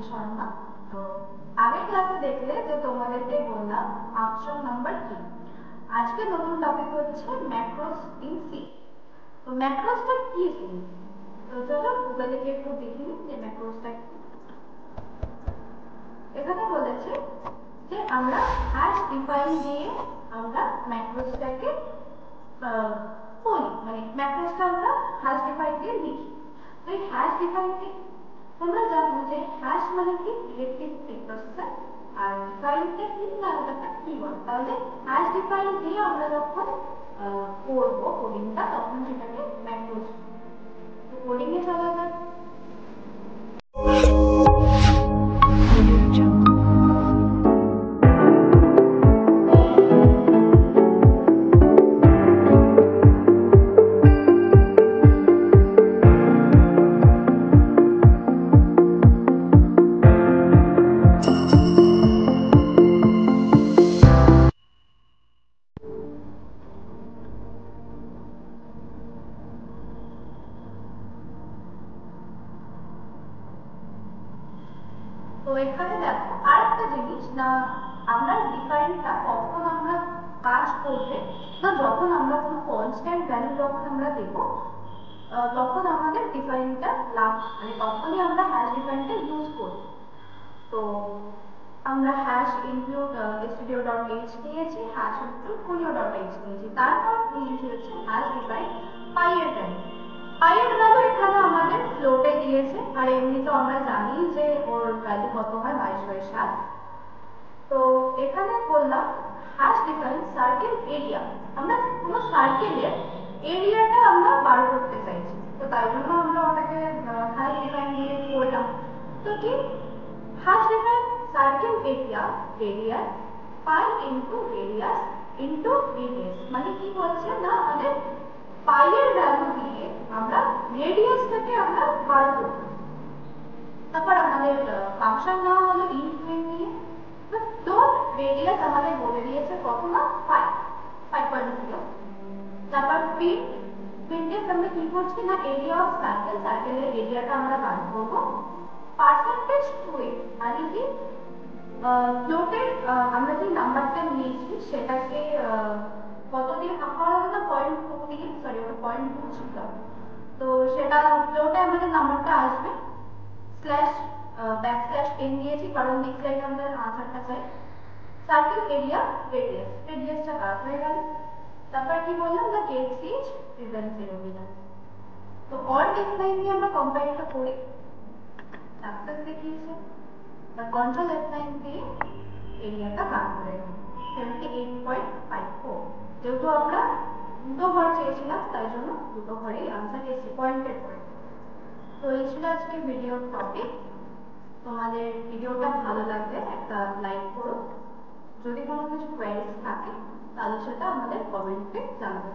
শর্মা। তো আগের ক্লাসে দেখলে যে তোমাদেরকে বললাম ফাংশন নাম্বার কি। আজকে নতুন টপিক হচ্ছে ম্যাক্রোস ইন সি। তো ম্যাক্রোসটা কি শুনি, তো চলো গুগলে গিয়ে একটু দেখে নিই যে ম্যাক্রোসটা কি। এখানে বলেছে যে আমরা হ্যাশ ডিফাইন দিয়ে আমরা ম্যাক্রোসটাকে বলি, মানে ম্যাক্রোসটা আমরা হ্যাশ ডিফাইন দিয়ে লিখি। তো এই হ্যাশ ডিফাইন কি? তোমরা জানো যে হ্যাশ মানে কি ডিরেক্টিভ প্রসেসর, আর ডিফাইনটা কি না ওটা একটা কিওয়ার্ড। তাহলে হ্যাশ ডিফাইন দিয়ে আমরা যখন করব কোডিংটা তখন সেটাকে ম্যাক্রোস। তো কোডিং এ চলা যাক। তো এখানে দেখো আরেকটা জিনিস না, আমরা ডিফাইনটা কখন আমরা কাজ করবে না, যখন আমরা কোনো কনস্ট্যান্ট ভ্যালু যখন আমরা দেব তখন আমাদের ডিফাইনটা মানে তখনই আমরা হ্যাশ ডিফাইনটা ইউজ করব। তো আমরা হ্যাশ ইনক্লুড studio.h নিয়েছি, হ্যাশ ইনক্লুড folio.h নিয়েছি, তারপর নিয়েছি হচ্ছে হ্যাশ ডিফাইন পাই এর ভ্যালু। পাই এর ভ্যালু এখানে আমাদের ফ্লোটে দিয়েছে, আর এমনি তো আমরা জানি যে ওর ভ্যালু কত হয় 22/7। তো এখানে বললাম হ্যাশ ডিফাইন সার্কেল এরিয়া, আমরা কোনো সার্কেলের এরিয়াটা আমরা বার করতে চাইছি, তো তাই জন্য আমরা ওটাকে হ্যাশ ডিফাইন দিয়ে করলাম। তো কি hash define circle area radius পাই ইনটু রেডিয়াস ইনটু রেডিয়াস, মানে কি হচ্ছে না আমাদের পাই এর ভ্যালু দিয়ে আমরা রেডিয়াসটাকে আমরা বার করব। তারপর আমাদের ফাংশন নেওয়া হলো ইন্ট নিয়ে, তো রেডিয়াস আমাদের বলে দিয়েছে কত না 5.0। তারপর প্রিন্টে আমরা কি করছি না এরিয়া অফ সার্কেল, সার্কেলের এরিয়াটা আমরা বার করব। পার্সেন্টেজ টুয়ে মানে কি ফ্লোটের আমরা যে নাম্বারটা নিয়েছি সেটাকে কত দিয়ে ভাগ করা হলো না 0.2 দিয়ে, সরি ওটা 0.2 ছিল। তো সেটা ফ্লোটে আমাদের নাম্বারটা আসবে স্ল্যাশ ব্যাকস্ল্যাশ 10 দিয়েছি কারণ নেক্সট লাইনে আমাদের আনসারটা চাই। সার্কেল এরিয়া রেডিয়াসটা কাজ হয়ে গেল। তারপর কি বললাম না কেস ইজ রিজন 0 তো অল টেক্সট লাইন দিয়ে আমরা কম্পাইলটা করি, সাকসেস দেখিয়েছে। আর কন্ট্রোল F9 দিয়ে এরিয়াটা বার করে নেব 78.54। যেহেতু আমরা দুটো ঘর চেয়েছিলাম তাই জন্য দুটো ঘরেই আনসার এসে পয়েন্টেড করে। তো এই ছিল আজকে ভিডিওর টপিক। তোমাদের ভিডিওটা ভালো লাগলে একটা লাইক করো, যদি কোনো কিছু কোয়েরিজ থাকে তাহলে সেটা আমাদের কমেন্টে জানাবে।